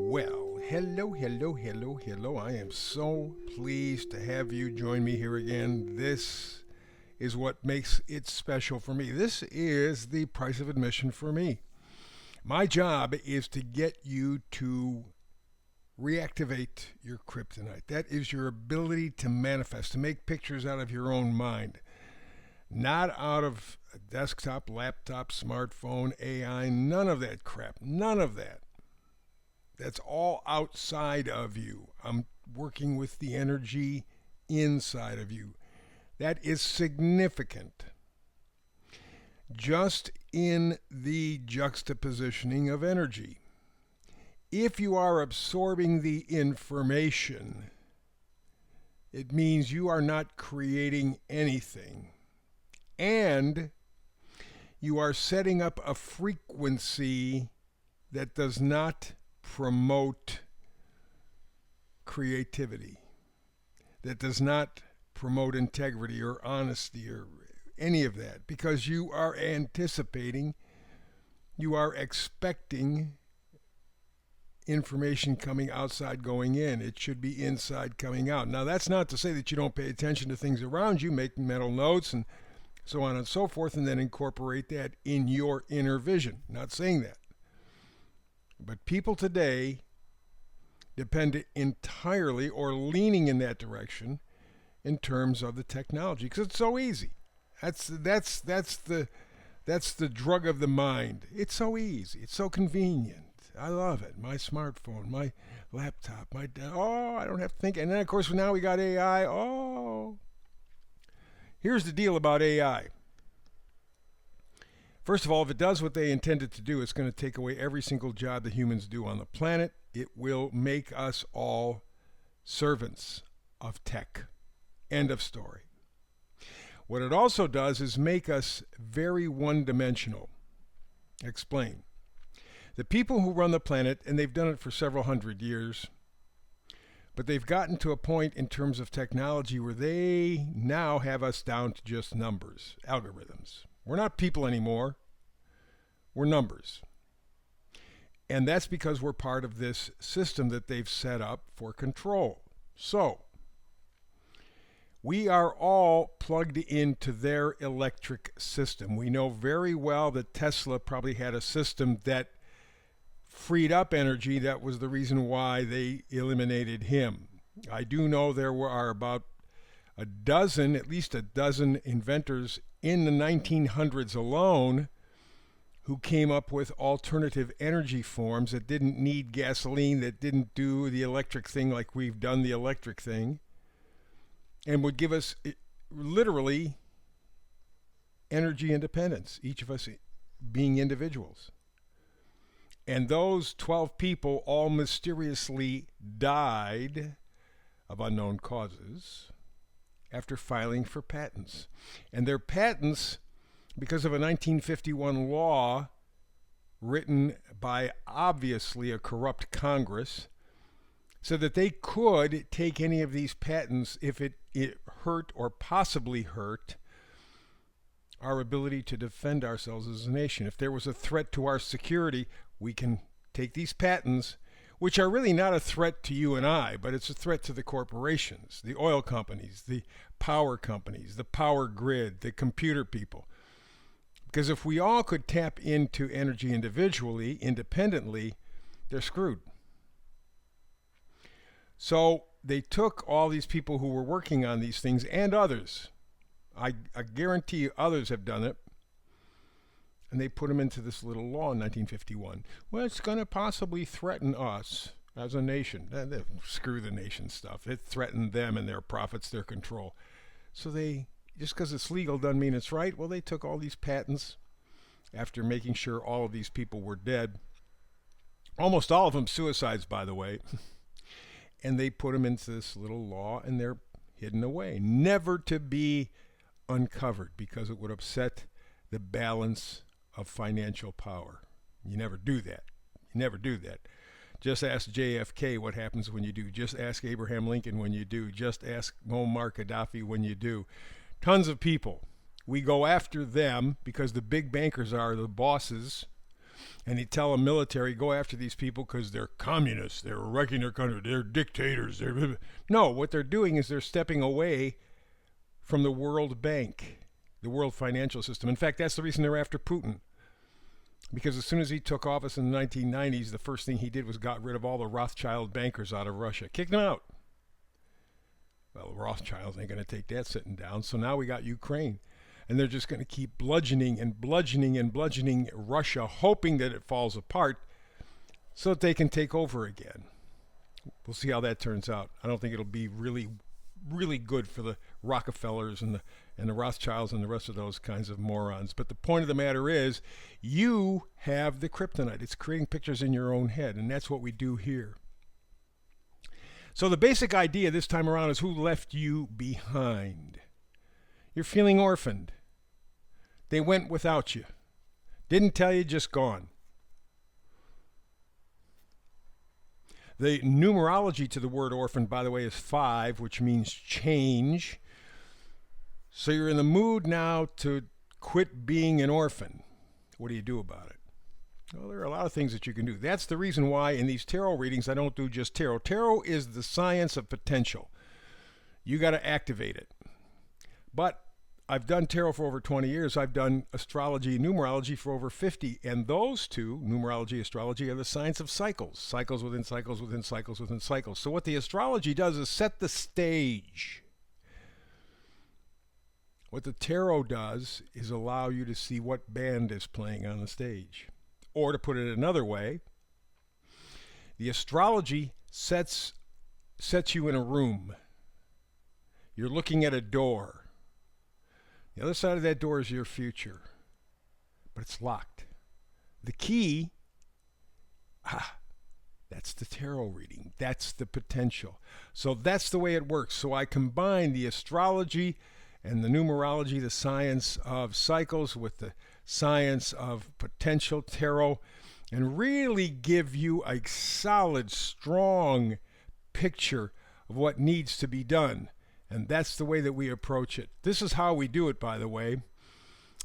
Well, hello. I am so pleased to have you join me here again. This is what makes it special for me. This is the price of admission for me. My job is to get you to reactivate your kryptonite. That is your ability to manifest, to make pictures out of your own mind, not out of a desktop, laptop, smartphone, AI, none of that crap. None of that. That's all outside of you. I'm working with the energy inside of you. That is significant. Just in the juxtapositioning of energy. If you are absorbing the information, it means you are not creating anything. And you are setting up a frequency that does not promote creativity, that does not promote integrity or honesty or any of that, because you are anticipating, you are expecting information coming outside going in. It should be inside coming out. Now, that's not to say that you don't pay attention to things around you, make mental notes and so on and so forth, and then incorporate that in your inner vision. Not saying that. But people today depend entirely or leaning in that direction in terms of the technology because it's so easy. That's the drug of the mind. It's so easy. It's so convenient. I love it. My smartphone, my laptop, I don't have to think. And then of course now we got AI. Here's the deal about AI. First of all, if it does what they intended to do, it's going to take away every single job that humans do on the planet. It will make us all servants of tech. End of story. What it also does is make us very one-dimensional. Explain. The people who run the planet, and they've done it for several hundred years, but they've gotten to a point in terms of technology where they now have us down to just numbers, algorithms. We're not people anymore. We're numbers. And that's because we're part of this system that they've set up for control. So, we are all plugged into their electric system. We know very well that Tesla probably had a system that freed up energy. That was the reason why they eliminated him. I do know there are about at least a dozen inventors in the 1900s alone who came up with alternative energy forms that didn't need gasoline, that didn't do the electric thing like we've done the electric thing, and would give us literally energy independence, each of us being individuals. And those 12 people all mysteriously died of unknown causes after filing for patents. And their patents, because of a 1951 law written by obviously a corrupt Congress, said that they could take any of these patents if it hurt or possibly hurt our ability to defend ourselves as a nation. If there was a threat to our security, we can take these patents, which are really not a threat to you and I, but it's a threat to the corporations, the oil companies, the power companies, the power grid, the computer people. Because if we all could tap into energy individually, independently, they're screwed. So they took all these people who were working on these things and others. I guarantee you others have done it. And they put them into this little law in 1951. Well, it's going to possibly threaten us as a nation. Screw the nation stuff. It threatened them and their profits, their control. So just because it's legal doesn't mean it's right. Well, they took all these patents after making sure all of these people were dead. Almost all of them suicides, by the way. And they put them into this little law, and they're hidden away, never to be uncovered, because it would upset the balance of financial power. You never do that. You never do that. Just ask JFK what happens when you do. Just ask Abraham Lincoln when you do. Just ask Muammar Gaddafi when you do. Tons of people. We go after them because the big bankers are the bosses, and he'd tell a military, go after these people because they're communists, they're wrecking their country, they're dictators. No, what they're doing is they're stepping away from the World Bank, the world financial system. In fact, that's the reason they're after Putin. Because as soon as he took office in the 1990s, the first thing he did was got rid of all the Rothschild bankers out of Russia. Kicked them out. Well, the Rothschilds ain't going to take that sitting down. So now we got Ukraine. And they're just going to keep bludgeoning and bludgeoning and bludgeoning Russia, hoping that it falls apart so that they can take over again. We'll see how that turns out. I don't think it'll be really, really good for the Rockefellers and the Rothschilds and the rest of those kinds of morons. But the point of the matter is, you have the kryptonite. It's creating pictures in your own head, and that's what we do here. So the basic idea this time around is who left you behind. You're feeling orphaned. They went without you. Didn't tell you, just gone. The numerology to the word orphan, by the way, is 5, which means change. So you're in the mood now to quit being an orphan. What do you do about it? Well, there are a lot of things that you can do. That's the reason why in these tarot readings I don't do just tarot. Tarot is the science of potential. You got to activate it. But I've done tarot for over 20 years. I've done astrology and numerology for over 50. And those two, numerology, astrology, are the science of cycles. Cycles within cycles within cycles within cycles. So what the astrology does is set the stage. What the tarot does is allow you to see what band is playing on the stage. Or to put it another way, the astrology sets you in a room. You're looking at a door. The other side of that door is your future, but it's locked. The key, that's the tarot reading. That's the potential. So that's the way it works. So I combine the astrology and the numerology, the science of cycles, with the science of potential tarot, and really give you a solid, strong picture of what needs to be done. And that's the way that we approach it. This is how we do it, by the way.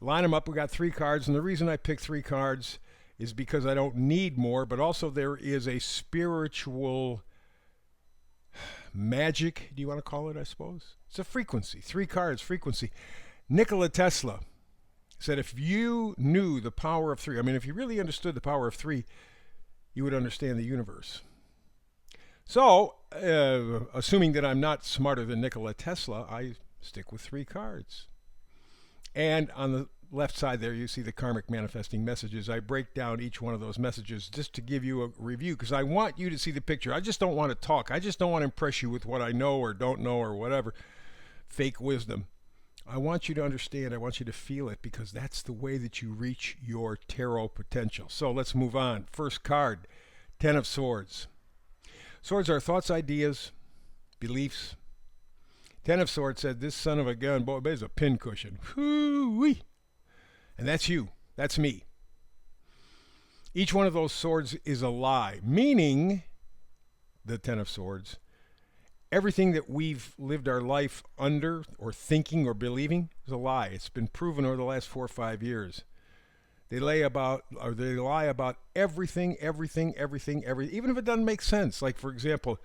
Line them up. We got 3 cards, and the reason I picked 3 cards is because I don't need more, but also there is a spiritual magic, do you want to call it, I suppose? It's a frequency. 3 cards, frequency. Nikola Tesla said if you knew the power of 3, I mean, if you really understood the power of 3, you would understand the universe. So, assuming that I'm not smarter than Nikola Tesla, I stick with 3 cards. And on the left side there, you see the karmic manifesting messages. I break down each one of those messages just to give you a review, because I want you to see the picture. I just don't want to talk. I just don't want to impress you with what I know or don't know or whatever, fake wisdom. I want you to understand. I want you to feel it, because that's the way that you reach your tarot potential. So let's move on. First card, 10 of Swords. Swords are thoughts, ideas, beliefs. 10 of Swords said, this son of a gun, boy, there's a pincushion. Hoo-wee. And that's you. That's me. Each one of those swords is a lie, meaning, the 10 of Swords, everything that we've lived our life under or thinking or believing is a lie. It's been proven over the last 4 or 5 years. They lie about everything, even if it doesn't make sense. Like, for example,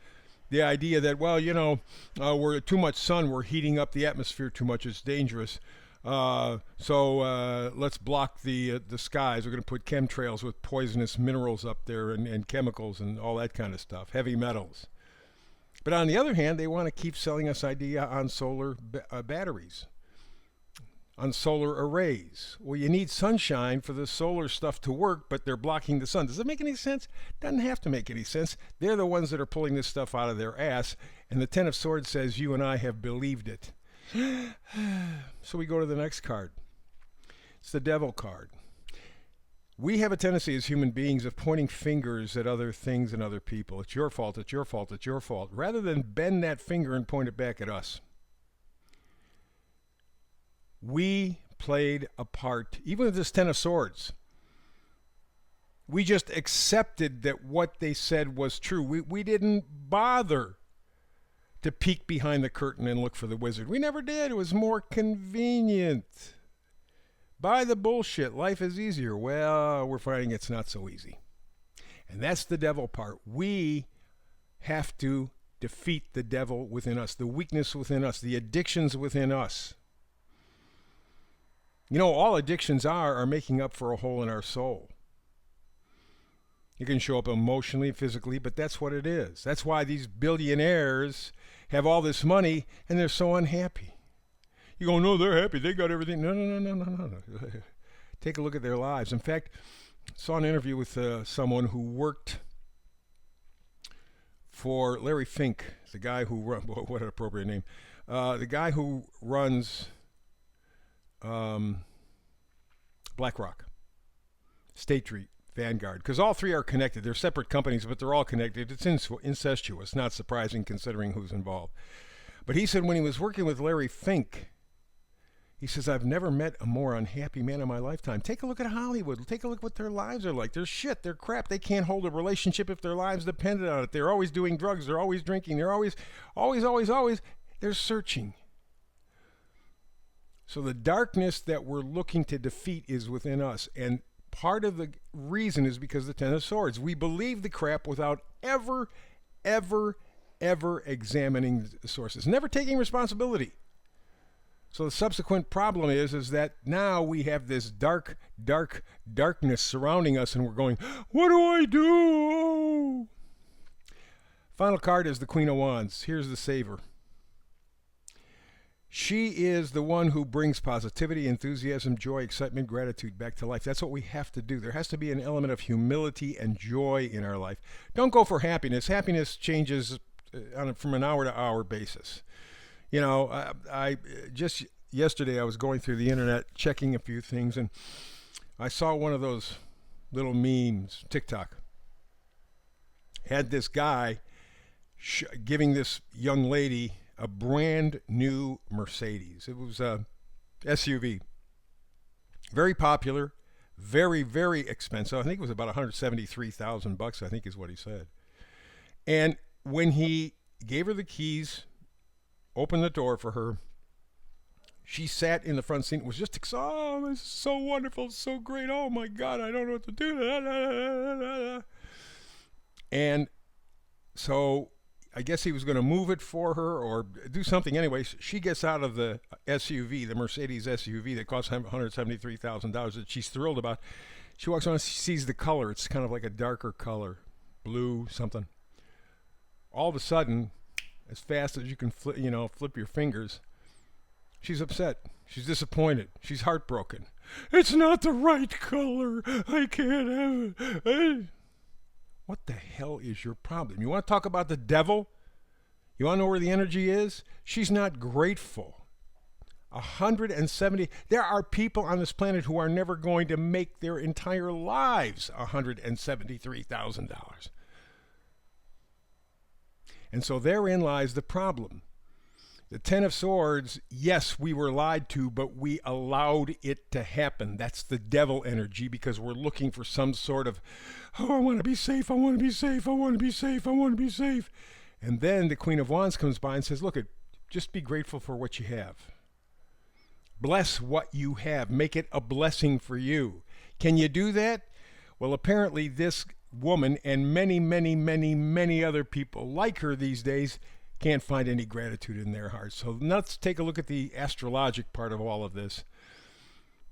the idea that, well, you know, we're too much sun, we're heating up the atmosphere too much, it's dangerous. So let's block the skies. We're going to put chemtrails with poisonous minerals up there and chemicals and all that kind of stuff, heavy metals. But on the other hand, they want to keep selling us idea on solar batteries, on solar arrays. Well, you need sunshine for the solar stuff to work, but they're blocking the sun. Does that make any sense? Doesn't have to make any sense. They're the ones that are pulling this stuff out of their ass, and the 10 of Swords says you and I have believed it. So we go to the next card. It's the Devil card. We have a tendency as human beings of pointing fingers at other things and other people. It's your fault, it's your fault, it's your fault, rather than bend that finger and point it back at us. We played a part, even with this 10 of Swords. We just accepted that what they said was true. We didn't bother to peek behind the curtain and look for the wizard. We never did. It was more convenient. Buy the bullshit. Life is easier. Well, we're finding it's not so easy. And that's the devil part. We have to defeat the devil within us, the weakness within us, the addictions within us. You know, all addictions are making up for a hole in our soul. It can show up emotionally, physically, but that's what it is. That's why these billionaires have all this money and they're so unhappy. You go, no, they're happy. They got everything. No. Take a look at their lives. In fact, I saw an interview with someone who worked for Larry Fink, the guy who runs, what an appropriate name, the guy who runs BlackRock, State Street, Vanguard, because all three are connected. They're separate companies, but they're all connected. It's incestuous, not surprising considering who's involved. But he said when he was working with Larry Fink, he says, I've never met a more unhappy man in my lifetime. Take a look at Hollywood. Take a look at what their lives are like. They're shit. They're crap. They can't hold a relationship if their lives depended on it. They're always doing drugs. They're always drinking. They're always, they're searching. So the darkness that we're looking to defeat is within us. And part of the reason is because the Ten of Swords. We believe the crap without ever examining the sources, never taking responsibility. So the subsequent problem is that now we have this darkness surrounding us, and we're going, what do I do? Final card is the Queen of Wands. Here's the saver. She is the one who brings positivity, enthusiasm, joy, excitement, gratitude back to life. That's what we have to do. There has to be an element of humility and joy in our life. Don't go for happiness. Happiness changes from an hour-to-hour basis. You know, I just yesterday I was going through the internet checking a few things, and I saw one of those little memes, TikTok. Had this guy giving this young lady a brand new Mercedes. It was a SUV. Very popular, very expensive. I think it was about $173,000, I think is what he said. And when he gave her the keys, opened the door for her, she sat in the front seat and was just, oh, this is so wonderful, so great, oh my God, I don't know what to do. And so I guess he was going to move it for her or do something. Anyway, she gets out of the SUV, the Mercedes SUV that costs $173,000 that she's thrilled about. She walks on, she sees the color. It's kind of like a darker color, blue, something. All of a sudden, as fast as you can flip your fingers, she's upset. She's disappointed. She's heartbroken. It's not the right color. I can't have it. What the hell is your problem? You want to talk about the devil? You want to know where the energy is? She's not grateful. 170. There are people on this planet who are never going to make their entire lives $173,000. And so therein lies the problem. The Ten of Swords, yes, we were lied to, but we allowed it to happen. That's the devil energy because we're looking for some sort of, oh, I want to be safe, I want to be safe, I want to be safe, I want to be safe. And then the Queen of Wands comes by and says, look, just be grateful for what you have. Bless what you have. Make it a blessing for you. Can you do that? Well, apparently this woman and many other people like her these days can't find any gratitude in their hearts. So let's take a look at the astrologic part of all of this.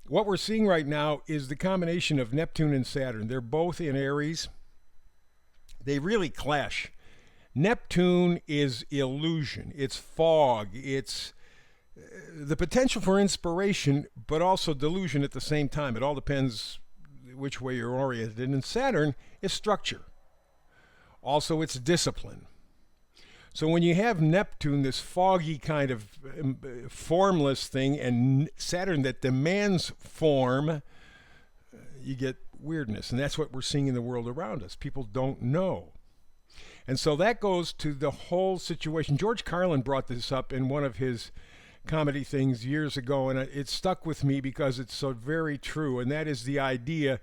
What we're seeing right now is the combination of Neptune and Saturn. They're both in Aries. They really clash. Neptune is illusion. It's fog. It's the potential for inspiration, but also delusion at the same time. It all depends which way you're oriented. And Saturn is structure. Also, it's discipline. So when you have Neptune, this foggy kind of formless thing, and Saturn that demands form, you get weirdness. And that's what we're seeing in the world around us. People don't know. And so that goes to the whole situation. George Carlin brought this up in one of his comedy things years ago, and it stuck with me because it's so very true. And that is the idea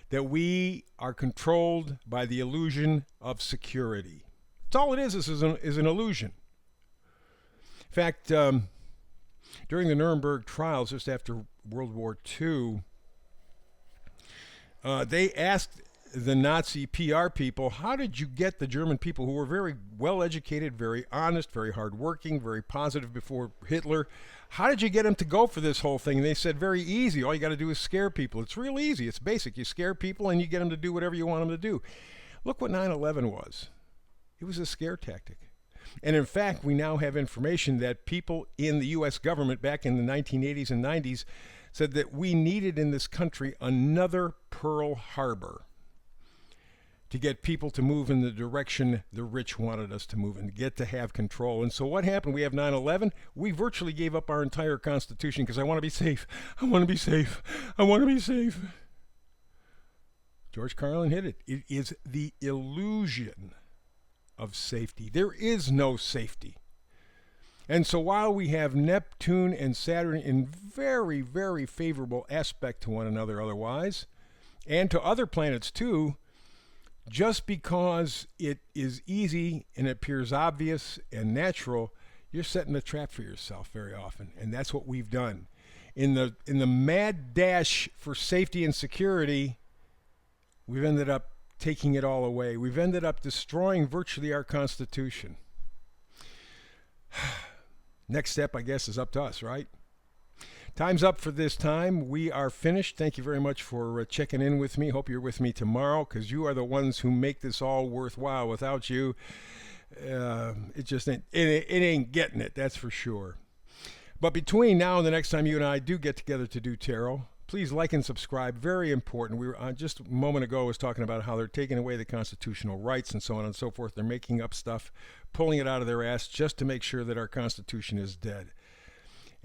that we are controlled by the illusion of security. All it is an illusion. In fact, During the Nuremberg trials, just after World War II, they asked the Nazi PR people, how did you get the German people who were very well educated, very honest, very hardworking, very positive before Hitler? How did you get them to go for this whole thing? And they said, very easy. All you got to do is scare people. It's real easy. It's basic. You scare people and you get them to do whatever you want them to do. Look what 9/11 was. It was a scare tactic. And in fact, we now have information that people in the U.S. government back in the 1980s and 90s said that we needed in this country another Pearl Harbor to get people to move in the direction the rich wanted us to move and get to have control. And so what happened? We have 9/11. We virtually gave up our entire Constitution because I want to be safe. I want to be safe. I want to be safe. George Carlin hit it. It is the illusion of safety. There is no safety. And so while we have Neptune and Saturn in very, very favorable aspect to one another otherwise, and to other planets too, just because it is easy and appears obvious and natural, you're setting a trap for yourself very often. And that's what we've done. In the mad dash for safety and security, we've ended up taking it all away. We've ended up destroying virtually our Constitution. Next step, I guess, is up to us, right? Time's up for this time. We are finished. Thank you very much for checking in with me. Hope you're with me tomorrow, because you are the ones who make this all worthwhile. Without you, it just ain't getting it, that's for sure. But between now and the next time you and I do get together to do tarot, please like and subscribe. Very important. We were just a moment ago was talking about how they're taking away the constitutional rights and so on and so forth. They're making up stuff, pulling it out of their ass just to make sure that our Constitution is dead.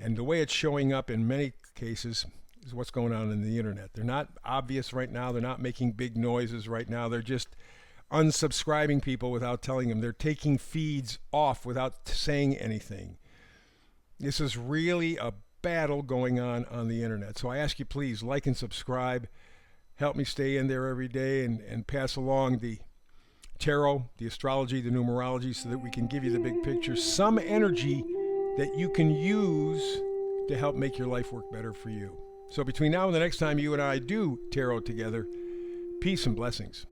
And the way it's showing up in many cases is what's going on in the internet. They're not obvious right now. They're not making big noises right now. They're just unsubscribing people without telling them. They're taking feeds off without saying anything. This is really a battle going on the internet. So I ask you, please like and subscribe. Help me stay in there every day and pass along the tarot, the astrology, the numerology, so that we can give you the big picture, some energy that you can use to help make your life work better for you. So between now and the next time you and I do tarot together, peace and blessings.